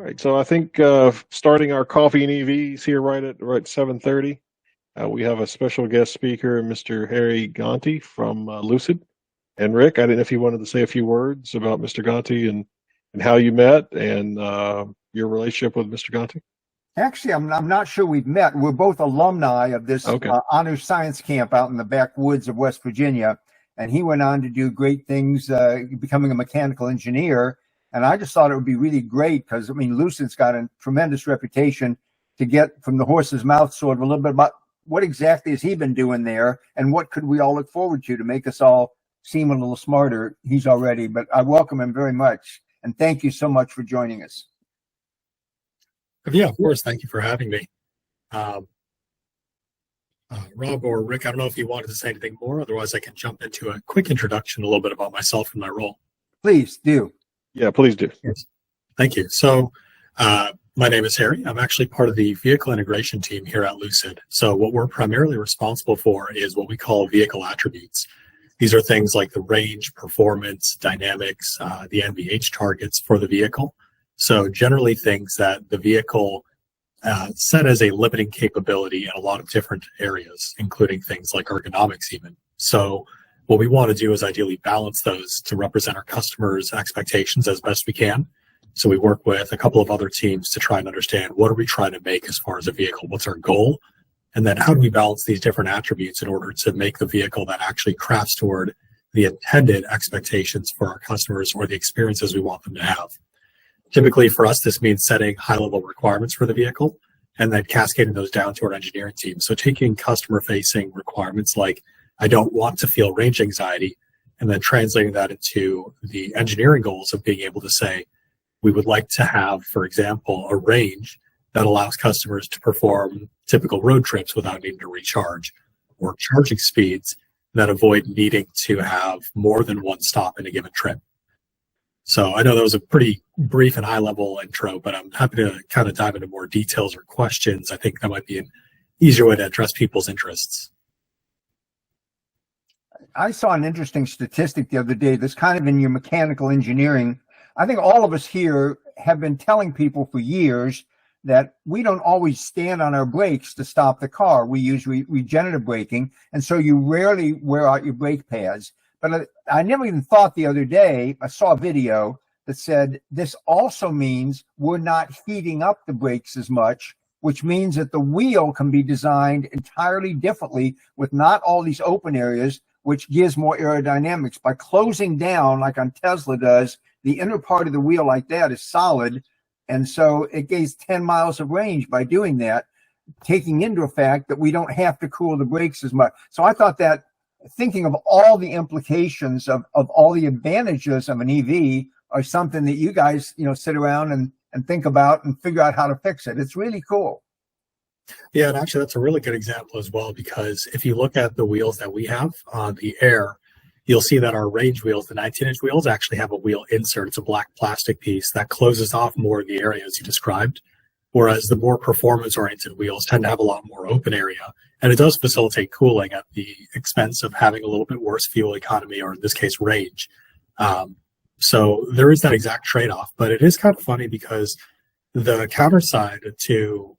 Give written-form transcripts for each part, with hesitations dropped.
right, so I think starting our coffee and EVs here right at 7:30. We have a special guest speaker, Mr. Harry Gonti from Lucid. And Rick, I didn't know if you wanted to say a few words about Mr. Gonti and how you met and your relationship with Mr. Gonti. Actually, I'm not sure we've met. We're both alumni of this honors science camp out in the backwoods of West Virginia. And he went on to do great things, becoming a mechanical engineer. And I just thought it would be really great because, I mean, Lucid's got a tremendous reputation to get from the horse's mouth sort of a little bit about what exactly has he been doing there and what could we all look forward to make us all seem a little smarter. He's already, but I welcome him very much. And thank you so much for joining us. Yeah, of course. Thank you for having me. Rob or Rick, I don't know if you wanted to say anything more. Otherwise, I can jump into a quick introduction, a little bit about myself and my role. Please do. Yeah, please do. Yes. Thank you. So my name is Harry. I'm actually part of the vehicle integration team here at Lucid. So what we're primarily responsible for is what we call vehicle attributes. These are things like the range, performance, dynamics, the NVH targets for the vehicle. So generally things that the vehicle set as a limiting capability in a lot of different areas, including things like ergonomics even. So what we want to do is ideally balance those to represent our customers' expectations as best we can. So we work with a couple of other teams to try and understand what are we trying to make as far as a vehicle, what's our goal, and then how do we balance these different attributes in order to make the vehicle that actually crafts toward the intended expectations for our customers or the experiences we want them to have. Typically for us, this means setting high-level requirements for the vehicle and then cascading those down to our engineering team. So taking customer-facing requirements like, I don't want to feel range anxiety, and then translating that into the engineering goals of being able to say, we would like to have, for example, a range that allows customers to perform typical road trips without needing to recharge, or charging speeds that avoid needing to have more than one stop in a given trip. So I know that was a pretty brief and high-level intro, but I'm happy to kind of dive into more details or questions. I think that might be an easier way to address people's interests. I saw an interesting statistic the other day that's kind of in your mechanical engineering. I think all of us here have been telling people for years that we don't always stand on our brakes to stop the car. We use regenerative braking, and so you rarely wear out your brake pads. But I never even thought the other day, I saw a video that said this also means we're not heating up the brakes as much, which means that the wheel can be designed entirely differently with not all these open areas, which gives more aerodynamics. By closing down, like on Tesla does, the inner part of the wheel like that is solid. And so it gains 10 miles of range by doing that, taking into the fact that we don't have to cool the brakes as much. So I thought that thinking of all the implications of all the advantages of an EV are something that you guys, sit around and think about and figure out how to fix it. It's really cool. Yeah, and actually that's a really good example as well, because if you look at the wheels that we have on the Air, you'll see that our range wheels, the 19-inch wheels, actually have a wheel insert. It's a black plastic piece that closes off more of the area as you described, whereas the more performance-oriented wheels tend to have a lot more open area. And it does facilitate cooling at the expense of having a little bit worse fuel economy, or in this case, range. So there is that exact trade-off, but it is kind of funny because the counter side to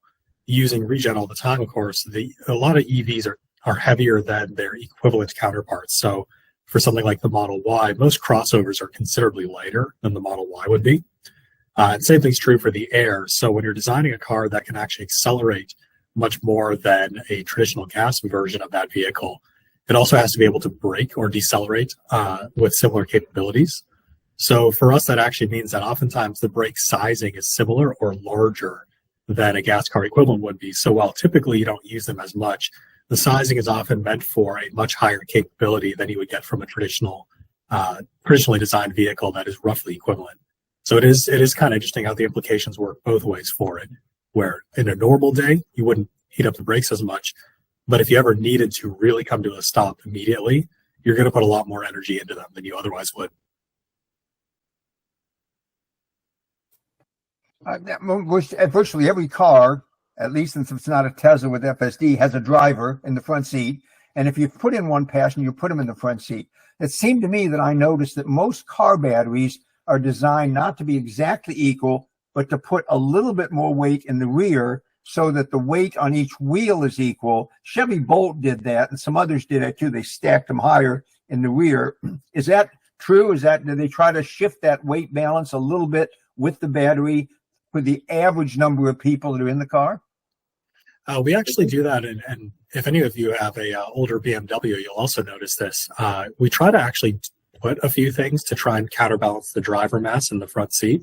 using regen all the time, of course, a lot of EVs are heavier than their equivalent counterparts. So for something like the Model Y, most crossovers are considerably lighter than the Model Y would be. And same thing's true for the Air. So when you're designing a car that can actually accelerate much more than a traditional gas version of that vehicle, it also has to be able to brake or decelerate with similar capabilities. So for us, that actually means that oftentimes the brake sizing is similar or larger than a gas car equivalent would be. So while typically you don't use them as much, the sizing is often meant for a much higher capability than you would get from a traditionally designed vehicle that is roughly equivalent. So it is kind of interesting how the implications work both ways for it, where in a normal day, you wouldn't heat up the brakes as much. But if you ever needed to really come to a stop immediately, you're going to put a lot more energy into them than you otherwise would. Virtually every car, at least since it's not a Tesla with FSD, has a driver in the front seat. And if you put in one passenger, you put them in the front seat. It seemed to me that I noticed that most car batteries are designed not to be exactly equal, but to put a little bit more weight in the rear so that the weight on each wheel is equal. Chevy Bolt did that, and some others did that too. They stacked them higher in the rear. Is that true? Do they try to shift that weight balance a little bit with the battery for the average number of people that are in the car? We actually do that, and if any of you have a older BMW, you'll also notice this. We try to actually put a few things to try and counterbalance the driver mass in the front seat.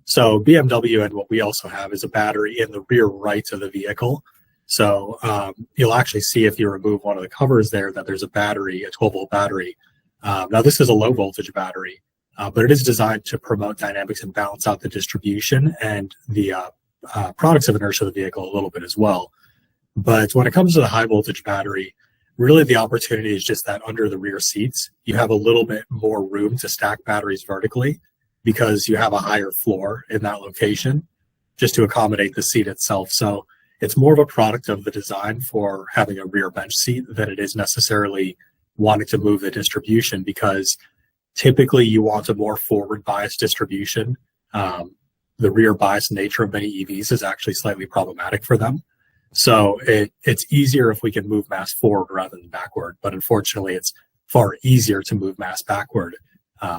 So BMW, and what we also have, is a battery in the rear right of the vehicle. So you'll actually see, if you remove one of the covers there, that there's a battery, a 12-volt battery. Now, this is a low-voltage battery, but it is designed to promote dynamics and balance out the distribution and the products of inertia of the vehicle a little bit as well. But when it comes to the high-voltage battery, really the opportunity is just that under the rear seats, you have a little bit more room to stack batteries vertically, because you have a higher floor in that location just to accommodate the seat itself. So it's more of a product of the design for having a rear bench seat than it is necessarily wanting to move the distribution, because typically you want a more forward bias distribution. The rear bias nature of many EVs is actually slightly problematic for them. So it's easier if we can move mass forward rather than backward. But unfortunately, it's far easier to move mass backward,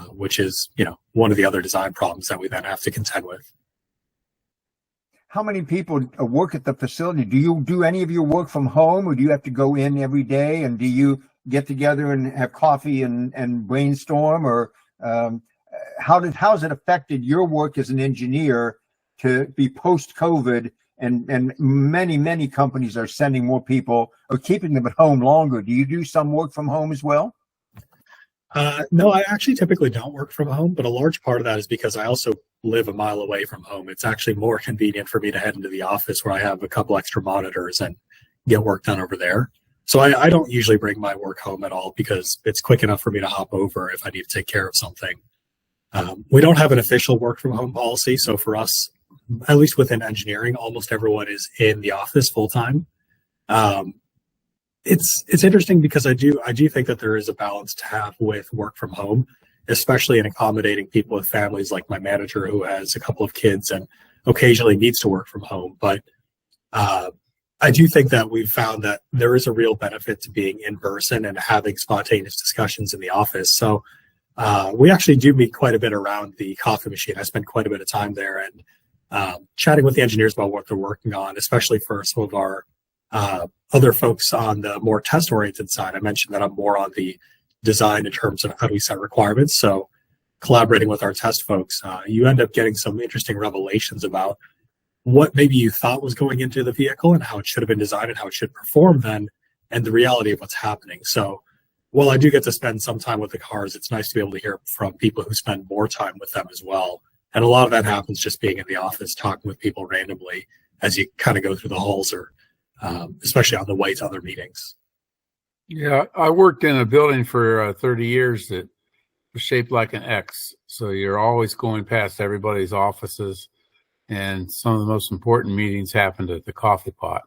which is, one of the other design problems that we then have to contend with. How many people work at the facility? Do you do any of your work from home, or do you have to go in every day? And do you get together and have coffee and brainstorm? Or how has it affected your work as an engineer to be post-COVID? And many companies are sending more people or keeping them at home longer. Do you do some work from home as well? No, I actually typically don't work from home, but a large part of that is because I also live a mile away from home. It's actually more convenient for me to head into the office, where I have a couple extra monitors and get work done over there. So I don't usually bring my work home at all, because it's quick enough for me to hop over if I need to take care of something. We don't have an official work from home policy. So for us, at least within engineering, almost everyone is in the office full time. It's interesting, because I do think that there is a balance to have with work from home, especially in accommodating people with families, like my manager, who has a couple of kids and occasionally needs to work from home. But I do think that we've found that there is a real benefit to being in person and having spontaneous discussions in the office. So we actually do meet quite a bit around the coffee machine. I spend quite a bit of time there and chatting with the engineers about what they're working on, especially for some of our other folks on the more test-oriented side. I mentioned that I'm more on the design in terms of how do we set requirements. So collaborating with our test folks, you end up getting some interesting revelations about what maybe you thought was going into the vehicle and how it should have been designed and how it should perform then, and the reality of what's happening. So while I do get to spend some time with the cars, it's nice to be able to hear from people who spend more time with them as well. And a lot of that happens just being in the office, talking with people randomly as you kind of go through the halls, or especially on the way to other meetings. Yeah, I worked in a building for 30 years that was shaped like an X. So you're always going past everybody's offices. And some of the most important meetings happened at the coffee pot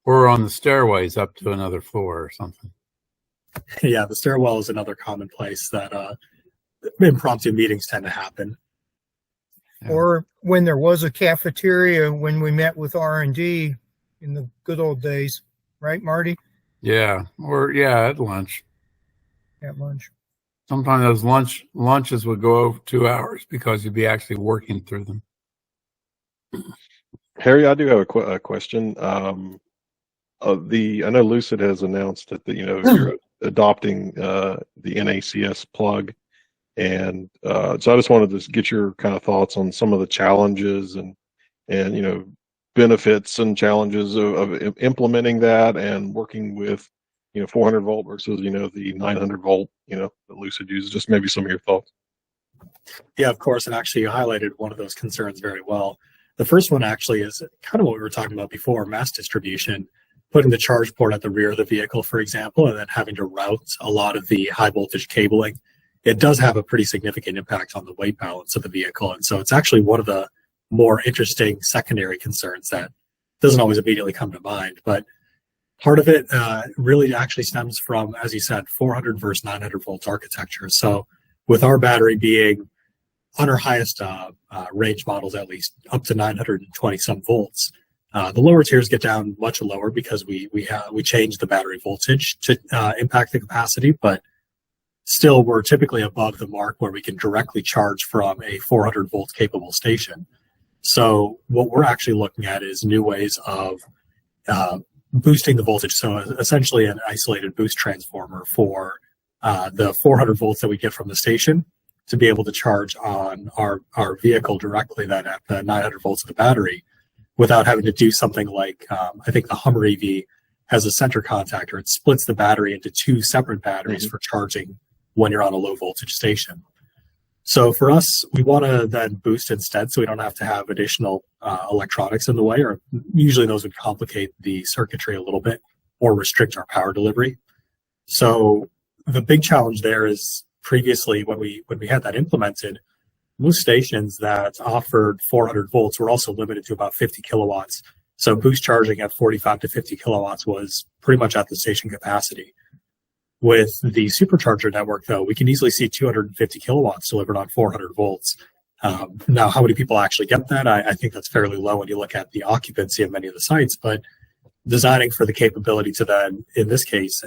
or on the stairways up to another floor or something. Yeah, the stairwell is another common place that impromptu meetings tend to happen. Yeah. Or when there was a cafeteria, when we met with R&D in the good old days, right, Marty? Yeah, or at lunch. At lunch. Sometimes those lunches would go over 2 hours because you'd be actually working through them. Harry, I do have a question. I know Lucid has announced that you're adopting the NACS plug, and so I just wanted to get your kind of thoughts on some of the challenges and benefits and challenges of implementing that and working with 400 volt versus the 900 volt that Lucid uses. Just maybe some of your thoughts. Yeah, of course, and actually you highlighted one of those concerns very well. The first one actually is kind of what we were talking about before: mass distribution, putting the charge port at the rear of the vehicle, for example, and then having to route a lot of the high voltage cabling. It does have a pretty significant impact on the weight balance of the vehicle. And so it's actually one of the more interesting secondary concerns that doesn't always immediately come to mind. But part of it really actually stems from, as you said, 400 versus 900 volts architecture. So with our battery being on our highest range models, at least up to 920 some volts. The lower tiers get down much lower because we change the battery voltage to impact the capacity, but still we're typically above the mark where we can directly charge from a 400 volt capable station. So what we're actually looking at is new ways of boosting the voltage. So essentially an isolated boost transformer for the 400 volts that we get from the station to be able to charge on our vehicle directly then at the 900 volts of the battery without having to do something like, I think the Hummer EV has a center contactor. It splits the battery into two separate batteries for charging when you're on a low voltage station. So for us, we want to then boost instead so we don't have to have additional electronics in the way, or usually those would complicate the circuitry a little bit or restrict our power delivery. So the big challenge there is previously when we had that implemented, most stations that offered 400 volts were also limited to about 50 kilowatts. So boost charging at 45 to 50 kilowatts was pretty much at the station capacity. With the supercharger network, though, we can easily see 250 kilowatts delivered on 400 volts. Now, how many people actually get that? I think that's fairly low when you look at the occupancy of many of the sites, but designing for the capability to then, in this case,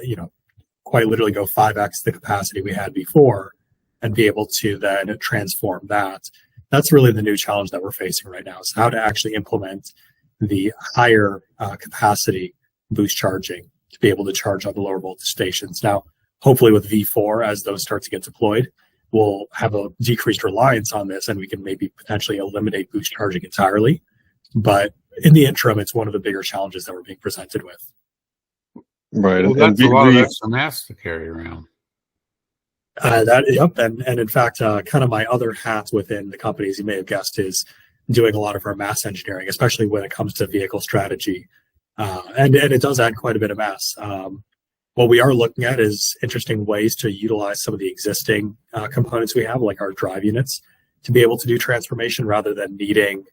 quite literally go 5x the capacity we had before and be able to then transform that. That's really the new challenge that we're facing right now, is how to actually implement the higher capacity boost charging to be able to charge on the lower voltage stations. Now, hopefully with V4, as those start to get deployed, we'll have a decreased reliance on this and we can maybe potentially eliminate boost charging entirely. But in the interim, it's one of the bigger challenges that we're being presented with. Right. Well, that's a lot of extra mass to carry around. Yep. And in fact, kind of my other hat within the company, as you may have guessed, is doing a lot of our mass engineering, especially when it comes to vehicle strategy. And it does add quite a bit of mass. What we are looking at is interesting ways to utilize some of the existing components we have, like our drive units, to be able to do transformation rather than needing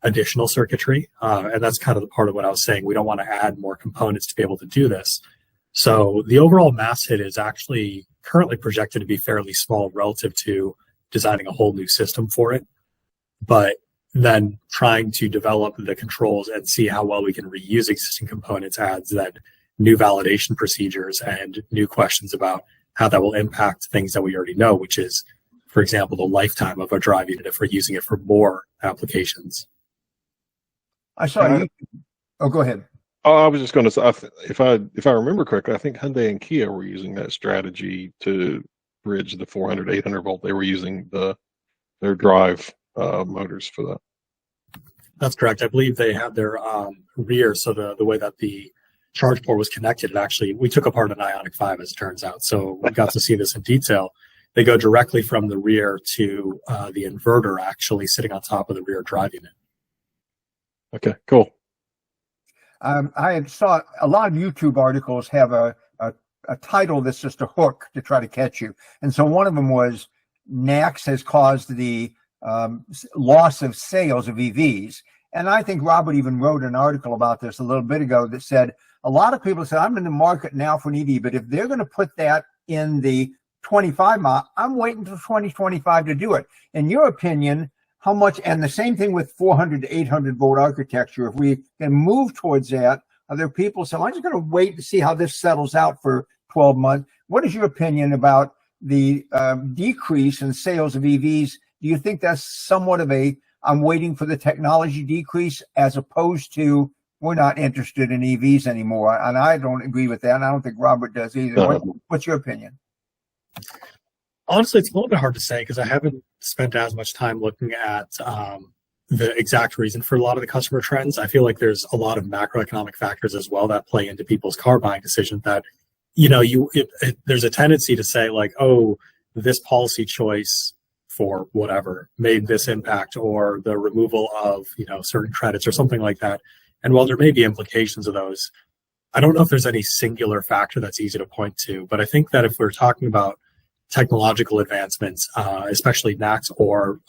additional circuitry. And that's kind of the part of what I was saying. We don't want to add more components to be able to do this. So the overall mass hit is actually currently projected to be fairly small relative to designing a whole new system for it. But then trying to develop the controls and see how well we can reuse existing components adds then new validation procedures and new questions about how that will impact things that we already know, which is, for example, the lifetime of a drive unit if we're using it for more applications. I saw you. Oh, go ahead. Oh, I was just going to say, if I remember correctly, I think Hyundai and Kia were using that strategy to bridge the 400, 800 volt. They were using their drive motors for that. That's correct. I believe they had their rear, so the way that the charge port was connected, we took apart an Ioniq 5, as it turns out. So we got to see this in detail. They go directly from the rear to the inverter actually sitting on top of the rear drive unit. Okay, cool. I saw a lot of YouTube articles have a title that's just a hook to try to catch you. And so one of them was NACS has caused the loss of sales of EVs. And I think Robert even wrote an article about this a little bit ago that said, a lot of people said, I'm in the market now for an EV, but if they're going to put that in the 25 mile, I'm waiting until 2025 to do it. In your opinion, how much, and the same thing with 400 to 800 volt architecture, if we can move towards that, are there people saying, I'm just going to wait to see how this settles out for 12 months? What is your opinion about the decrease in sales of EVs? Do you think that's somewhat of I'm waiting for the technology decrease as opposed to we're not interested in EVs anymore? And I don't agree with that. And I don't think Robert does either. What's your opinion? Honestly, it's a little bit hard to say because I haven't spent as much time looking at the exact reason for a lot of the customer trends. I feel like there's a lot of macroeconomic factors as well that play into people's car buying decisions that, there's a tendency to say like, oh, this policy choice for whatever made this impact, or the removal of, certain credits or something like that. And while there may be implications of those, I don't know if there's any singular factor that's easy to point to. But I think that if we're talking about technological advancements, especially NACS or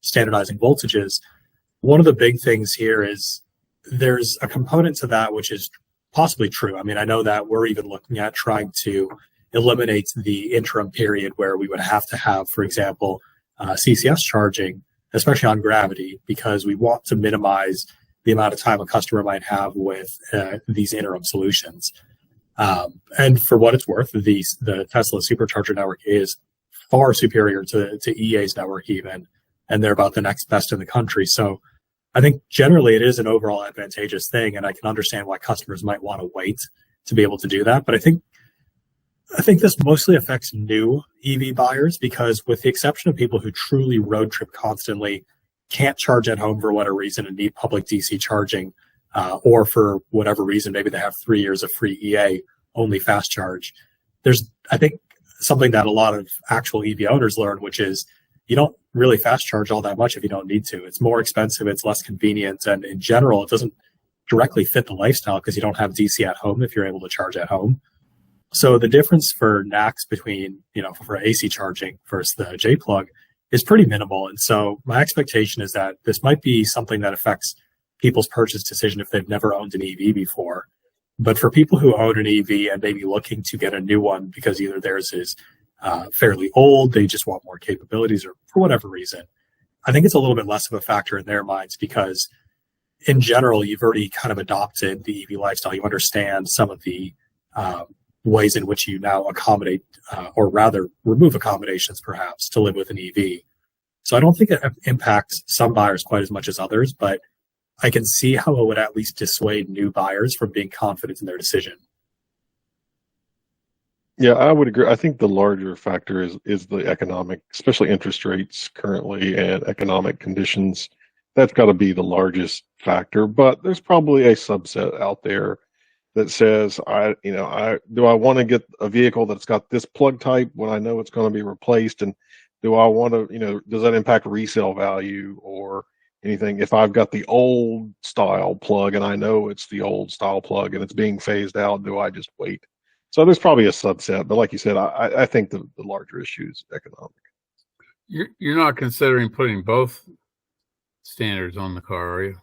standardizing voltages, one of the big things here is there's a component to that which is possibly true. I mean, I know that we're even looking at trying to eliminate the interim period where we would have to have, for example, CCS charging, especially on gravity, because we want to minimize the amount of time a customer might have with these interim solutions. And for what it's worth, the Tesla supercharger network is far superior to EA's network even, and they're about the next best in the country. So I think generally it is an overall advantageous thing, and I can understand why customers might want to wait to be able to do that. But I think this mostly affects new EV buyers, because with the exception of people who truly road trip constantly, can't charge at home for whatever reason and need public DC charging, or for whatever reason, maybe they have 3 years of free EA, only fast charge. There's, I think, something that a lot of actual EV owners learn, which is you don't really fast charge all that much if you don't need to. It's more expensive, it's less convenient, and in general, it doesn't directly fit the lifestyle because you don't have DC at home if you're able to charge at home. So the difference for NACS between, for AC charging versus the J plug is pretty minimal. And so my expectation is that this might be something that affects people's purchase decision if they've never owned an EV before. But for people who own an EV and maybe looking to get a new one because either theirs is fairly old, they just want more capabilities, or for whatever reason, I think it's a little bit less of a factor in their minds, because in general, you've already kind of adopted the EV lifestyle. You understand some of the ways in which you now accommodate, or rather remove accommodations perhaps, to live with an EV. So I don't think it impacts some buyers quite as much as others, but I can see how it would at least dissuade new buyers from being confident in their decision. Yeah, I would agree. I think the larger factor is the economic, especially interest rates currently and economic conditions. That's got to be the largest factor, but there's probably a subset out there that says, do I want to get a vehicle that's got this plug type when I know it's going to be replaced? And do I want to, does that impact resale value or anything? If I've got the old style plug and I know it's the old style plug and it's being phased out, do I just wait? So there's probably a subset, but like you said, I think the larger issue is economic. You're not considering putting both standards on the car, are you?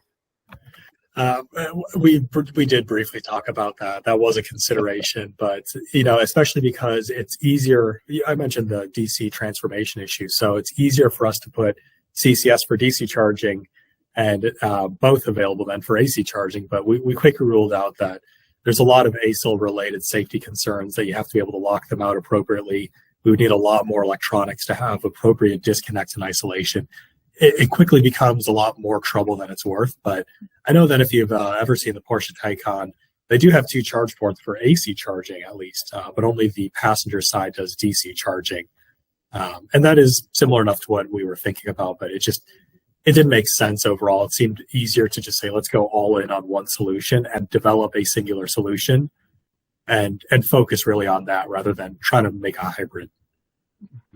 We did briefly talk about that. That was a consideration, but especially because it's easier. I mentioned the DC transformation issue, so it's easier for us to put CCS for DC charging and both available then for AC charging. But we quickly ruled out that there's a lot of ASIL related safety concerns that you have to be able to lock them out appropriately. We would need a lot more electronics to have appropriate disconnects and isolation. It quickly becomes a lot more trouble than it's worth. But I know that if you've ever seen the Porsche Taycan, they do have 2 charge ports for AC charging at least, but only the passenger side does DC charging. And that is similar enough to what we were thinking about, but it didn't make sense overall. It seemed easier to just say, let's go all in on one solution and develop a singular solution and focus really on that rather than trying to make a hybrid.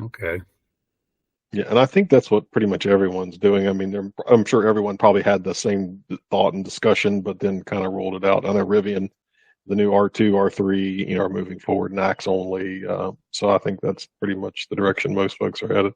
Okay. Yeah, and I think that's what pretty much everyone's doing. I mean, I'm sure everyone probably had the same thought and discussion, but then kind of rolled it out. I know Rivian, the new R2, R3, are moving forward NACS only. So I think that's pretty much the direction most folks are headed.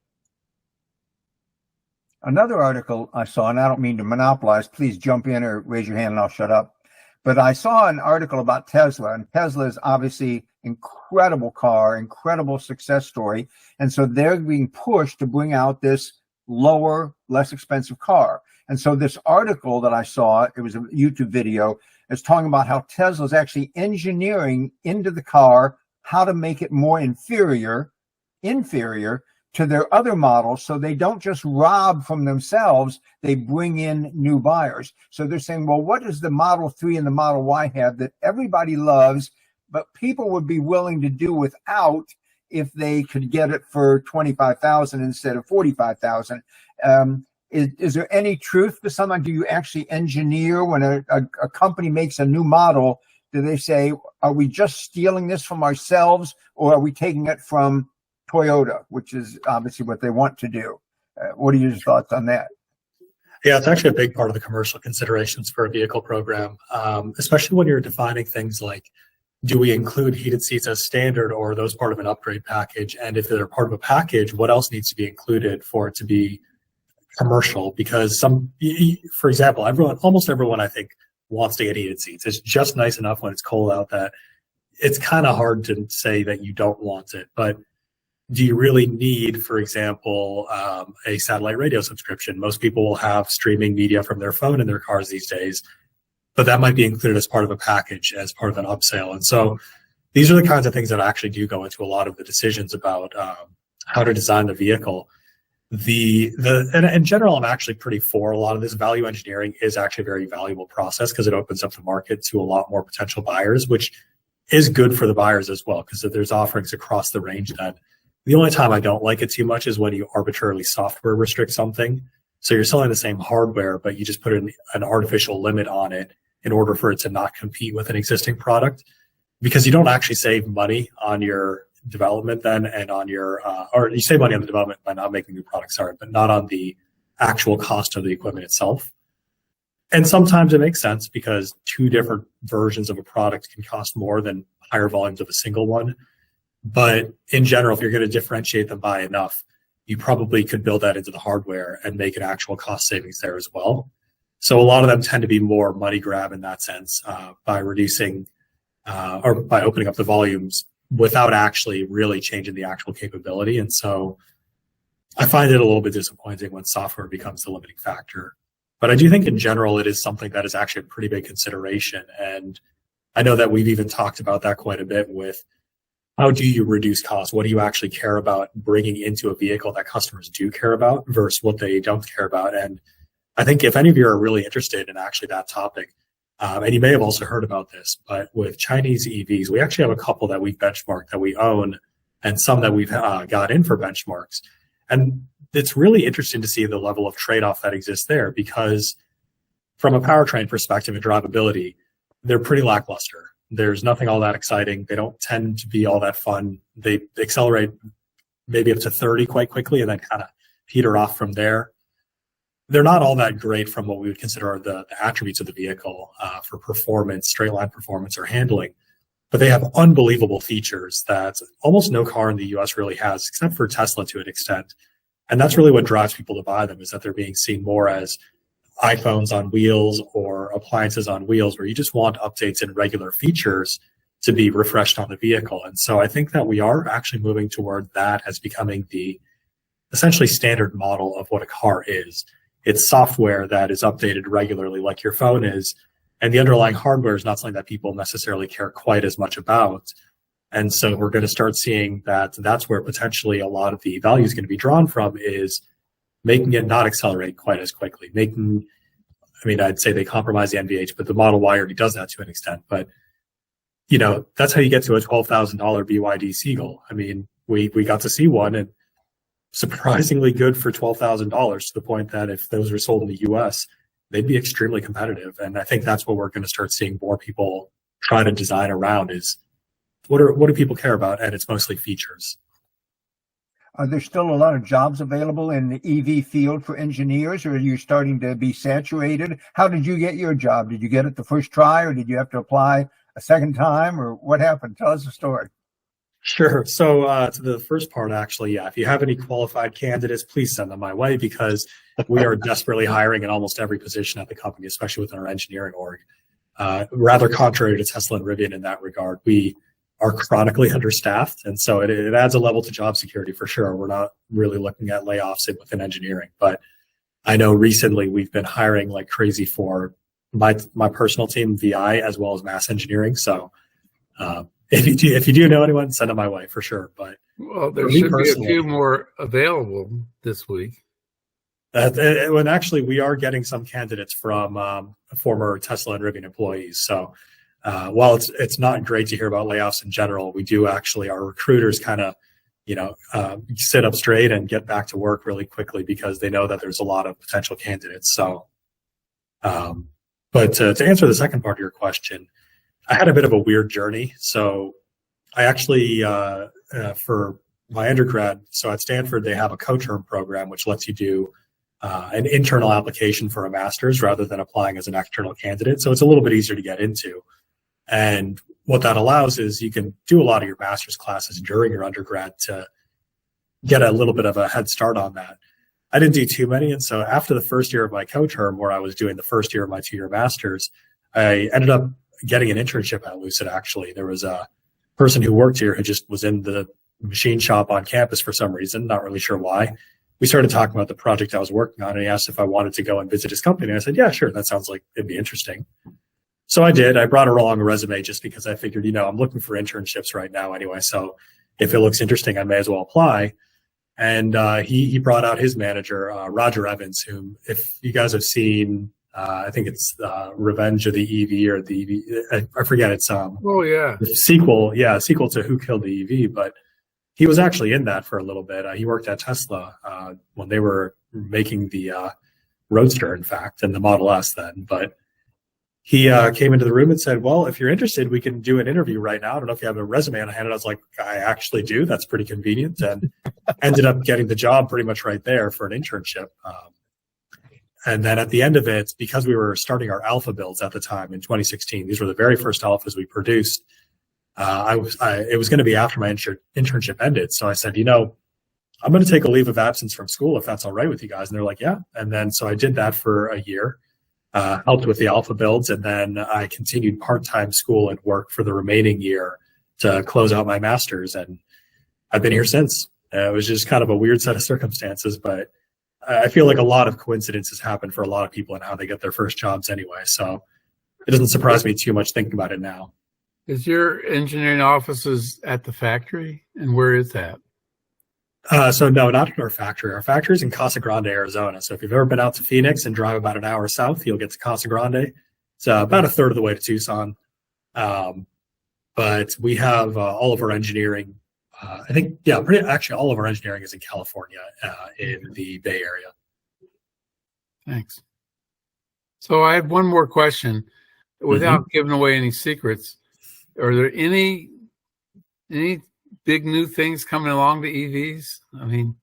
Another article I saw, and I don't mean to monopolize, please jump in or raise your hand and I'll shut up. But I saw an article about Tesla, and Tesla is obviously incredible car, incredible success story. And so they're being pushed to bring out this lower, less expensive car. And so this article that I saw, it was a YouTube video, is talking about how Tesla is actually engineering into the car how to make it more inferior to their other models, so they don't just rob from themselves, they bring in new buyers. So they're saying, well, what does the Model 3 and the Model Y have that everybody loves, but people would be willing to do without if they could get it for $25,000 instead of $45,000? Is there any truth to something? Do you actually engineer when a company makes a new model? Do they say, are we just stealing this from ourselves, or are we taking it from Toyota, which is obviously what they want to do? What are your thoughts on that? Yeah, it's actually a big part of the commercial considerations for a vehicle program, especially when you're defining things like, do we include heated seats as standard, or are those part of an upgrade package? And if they're part of a package, what else needs to be included for it to be commercial? Because for example, almost everyone I think wants to get heated seats. It's just nice enough when it's cold out that it's kind of hard to say that you don't want it. But do you really need, for example, a satellite radio subscription? Most people will have streaming media from their phone in their cars these days, but that might be included as part of a package, as part of an upsell. And so these are the kinds of things that actually do go into a lot of the decisions about how to design the vehicle. And in general, I'm actually pretty for a lot of this. Value engineering is actually a very valuable process because it opens up the market to a lot more potential buyers, which is good for the buyers as well, because there's offerings across the range. That the only time I don't like it too much is when you arbitrarily software restrict something. So you're selling the same hardware, but you just put an artificial limit on it in order for it to not compete with an existing product, because you don't actually save money on your development then, and on your or you save money on the development by not making new products, but not on the actual cost of the equipment itself. And sometimes it makes sense because two different versions of a product can cost more than higher volumes of a single one. But in general, if you're going to differentiate them by enough, you probably could build that into the hardware and make an actual cost savings there as well. So a lot of them tend to be more money grab in that sense, by reducing or by opening up the volumes without actually really changing the actual capability. And so I find it a little bit disappointing when software becomes the limiting factor. But I do think in general, it is something that is actually a pretty big consideration. And I know that we've even talked about that quite a bit with how do you reduce costs? What do you actually care about bringing into a vehicle that customers do care about versus what they don't care about? And I think if any of you are really interested in actually that topic, and you may have also heard about this, but with Chinese EVs, we actually have a couple that we've benchmarked that we own and some that we've got in for benchmarks. And it's really interesting to see the level of trade-off that exists there, because from a powertrain perspective and drivability, they're pretty lackluster. There's nothing all that exciting. They don't tend to be all that fun. They accelerate maybe up to 30 quite quickly and then kind of peter off from there. They're not all that great from what we would consider the attributes of the vehicle for performance, straight line performance, or handling. But they have unbelievable features that almost no car in the US really has, except for Tesla to an extent. And that's really what drives people to buy them, is that they're being seen more as iPhones on wheels or appliances on wheels, where you just want updates and regular features to be refreshed on the vehicle. And so I think that we are actually moving toward that as becoming the essentially standard model of what a car is. It's software that is updated regularly like your phone is, and the underlying hardware is not something that people necessarily care quite as much about. And so we're going to start seeing that that's where potentially a lot of the value is going to be drawn from, is making it not accelerate quite as quickly. I'd say they compromise the NVH, but the Model Y already does that to an extent. But, that's how you get to a $12,000 BYD Seagull. We got to see one, and surprisingly good for $12,000, to the point that if those were sold in the US, they'd be extremely competitive. And I think that's what we're going to start seeing more people try to design around, is what do people care about? And it's mostly features. Are there still a lot of jobs available in the EV field for engineers, or are you starting to be saturated? How did you get your job? Did you get it the first try, or did you have to apply a second time, or what happened? Tell us the story. Sure. So to the first part, actually, yeah, if you have any qualified candidates, please send them my way, because we are desperately hiring in almost every position at the company, especially within our engineering org. Rather contrary to Tesla and Rivian in that regard, we are chronically understaffed. And so it adds a level to job security for sure. We're not really looking at layoffs within engineering, but I know recently we've been hiring like crazy for my personal team, VI, as well as mass engineering. So if you do know anyone, send them my way for sure. But there should be a few more available this week. When actually we are getting some candidates from former Tesla and Rivian employees. So while it's not great to hear about layoffs in general, we do actually, our recruiters kind of, sit up straight and get back to work really quickly, because they know that there's a lot of potential candidates. So, but to answer the second part of your question, I had a bit of a weird journey. So I actually, for my undergrad, so at Stanford, they have a co-term program, which lets you do an internal application for a master's rather than applying as an external candidate. So it's a little bit easier to get into. And what that allows is you can do a lot of your master's classes during your undergrad to get a little bit of a head start on that. I didn't do too many. And so after the first year of my co-term, where I was doing the first year of my 2-year master's, I ended up getting an internship at Lucid. Actually, there was a person who worked here who just was in the machine shop on campus for some reason, not really sure why. We started talking about the project I was working on, and he asked if I wanted to go and visit his company. And I said, yeah, sure. That sounds like it'd be interesting. So I did. I brought along a resume just because I figured, I'm looking for internships right now anyway. So if it looks interesting, I may as well apply. And he brought out his manager, Roger Evans, whom, if you guys have seen, I think it's Revenge of the EV or the EV. I forget. It's the sequel to Who Killed the EV. But he was actually in that for a little bit. He worked at Tesla when they were making the Roadster, in fact, and the Model S then. But he came into the room and said, well, if you're interested, we can do an interview right now. I don't know if you have a resume on hand. And I was like, I actually do. That's pretty convenient. And ended up getting the job pretty much right there for an internship. And then at the end of it, because we were starting our alpha builds at the time in 2016, these were the very first alphas we produced. It was going to be after my internship ended. So I said, I'm going to take a leave of absence from school if that's all right with you guys. And they're like, yeah. And then so I did that for a year. Helped with the alpha builds, and then I continued part-time school and work for the remaining year to close out my master's, and I've been here since. It was just kind of a weird set of circumstances, but I feel like a lot of coincidences happen for a lot of people and how they get their first jobs anyway, so it doesn't surprise me too much thinking about it now. Is your engineering offices at the factory, and where is that? So no, not at our factory. Our factory is in Casa Grande, Arizona. So if you've ever been out to Phoenix and drive about an hour south, you'll get to Casa Grande. It's about a third of the way to Tucson. But we have all of our engineering. Actually all of our engineering is in California, in the Bay Area. Thanks. So I have one more question. Without giving away any secrets, are there any big new things coming along to EVs? I mean,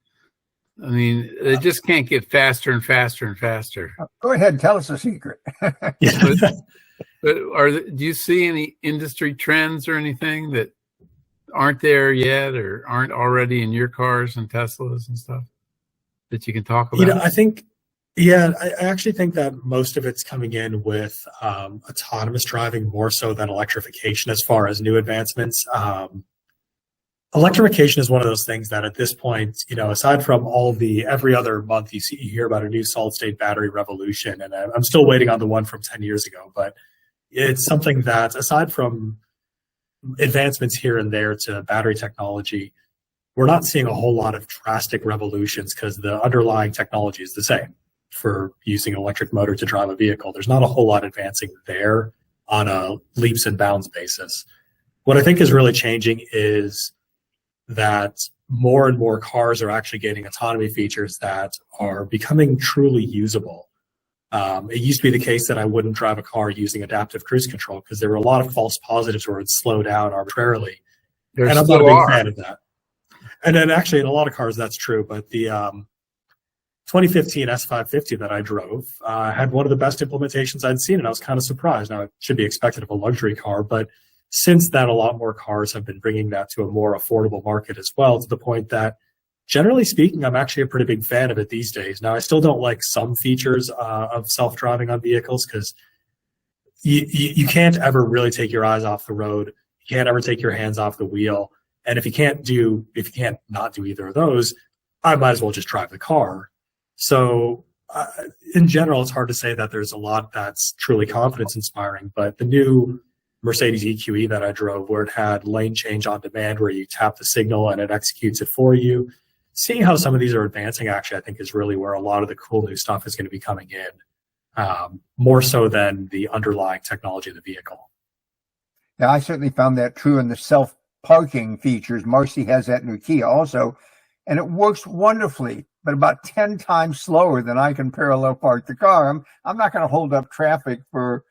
they just can't get faster and faster and faster. Go ahead, tell us a secret. But do you see any industry trends or anything that aren't there yet or aren't already in your cars and Teslas and stuff that you can talk about? I actually think that most of it's coming in with autonomous driving more so than electrification as far as new advancements. Electrification is one of those things that at this point, aside from all the every other month you hear about a new solid state battery revolution, and I'm still waiting on the one from 10 years ago, but it's something that aside from advancements here and there to battery technology, we're not seeing a whole lot of drastic revolutions because the underlying technology is the same for using an electric motor to drive a vehicle. There's not a whole lot advancing there on a leaps and bounds basis. What I think is really changing is that more and more cars are actually getting autonomy features that are becoming truly usable. It used to be the case that I wouldn't drive a car using adaptive cruise control because there were a lot of false positives where it would slow down arbitrarily. And I'm not a big fan of that. And then actually in a lot of cars, that's true. But the 2015 S550 that I drove had one of the best implementations I'd seen, and I was kind of surprised. Now, it should be expected of a luxury car, but since then, a lot more cars have been bringing that to a more affordable market as well, to the point that, generally speaking, I'm actually a pretty big fan of it these days. Now, I still don't like some features of self-driving on vehicles because you can't ever really take your eyes off the road. You can't ever take your hands off the wheel. And if you can't not do either of those, I might as well just drive the car. So in general, it's hard to say that there's a lot that's truly confidence inspiring, but the new Mercedes EQE that I drove, where it had lane change on demand, where you tap the signal and it executes it for you. Seeing how some of these are advancing, actually, I think is really where a lot of the cool new stuff is going to be coming in, more so than the underlying technology of the vehicle. Yeah, I certainly found that true in the self-parking features. Marcy has that in her Kia also, and it works wonderfully, but about 10 times slower than I can parallel park the car. I'm not going to hold up traffic for,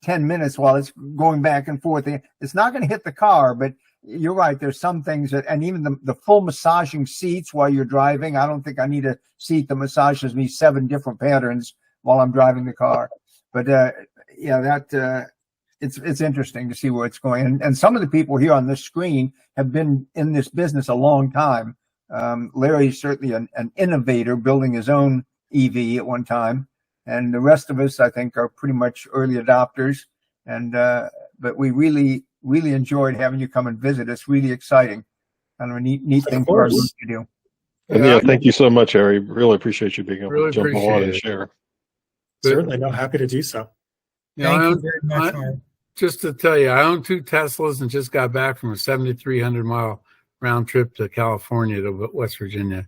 10 minutes while it's going back and forth. It's not going to hit the car, but you're right. There's some things that, and even the full massaging seats while you're driving, I don't think I need a seat that massages me 7 different patterns while I'm driving the car. But it's interesting to see where it's going. And some of the people here on this screen have been in this business a long time. Larry's certainly an innovator, building his own EV at one time. And the rest of us, I think, are pretty much early adopters. And but we really, really enjoyed having you come and visit. It's really exciting. kind of a neat Of thing for our course. group to do. And Yeah, yeah, thank you so much, Harry. Really appreciate you being able Really to jump on appreciate and it. share. But, Certainly, no, happy to do so. you know, Thank I you own- very much, I- Howard. just to tell you, I own 2 Teslas and just got back from a 7,300-mile round trip to California to West Virginia.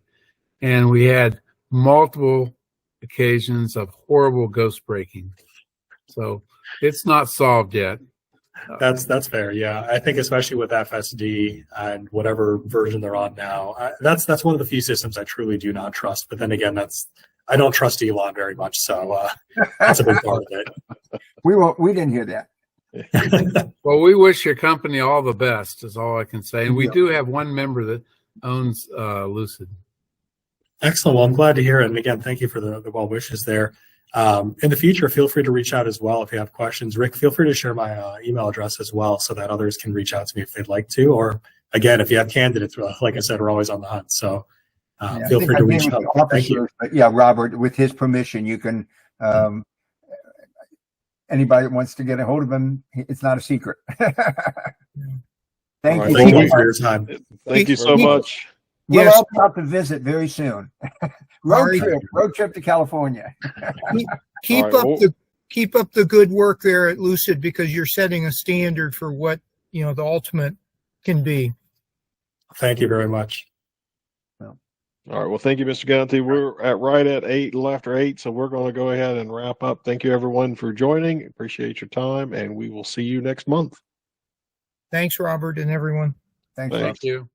And we had multiple occasions of horrible ghost braking. So it's not solved yet. That's fair. Yeah, I think especially with FSD and whatever version they're on now, that's one of the few systems I truly do not trust. But then again, I don't trust Elon very much, so that's a big part of it. We didn't hear that. Well, we wish your company all the best is all I can say. And we Yeah. do have one member that owns Lucid. Excellent. Well, I'm glad to hear it. And again, thank you for the well wishes there. In the future, feel free to reach out as well if you have questions. Rick, feel free to share my email address as well so that others can reach out to me if they'd like to. Or again, if you have candidates, like I said, we're always on the hunt. So Yeah, feel I think free I to gave reach it out. to Thank you. officers, but yeah, Robert, with his permission, you can, anybody that wants to get a hold of him, it's not a secret. Thank All you. right, Thank well, you for your time. Thank you so much. We'll Yes. all be out to visit very soon. Sorry. Road trip to California. Keep All right, up keep up the good work there at Lucid, because you're setting a standard for what, you know, the ultimate can be. Thank you very much. All right. Well, thank you, Mr. Ganti. We're right at 8, a little after 8, so we're going to go ahead and wrap up. Thank you, everyone, for joining. Appreciate your time, and we will see you next month. Thanks, Robert, and everyone. Thanks. Thanks. Rob. Thank you.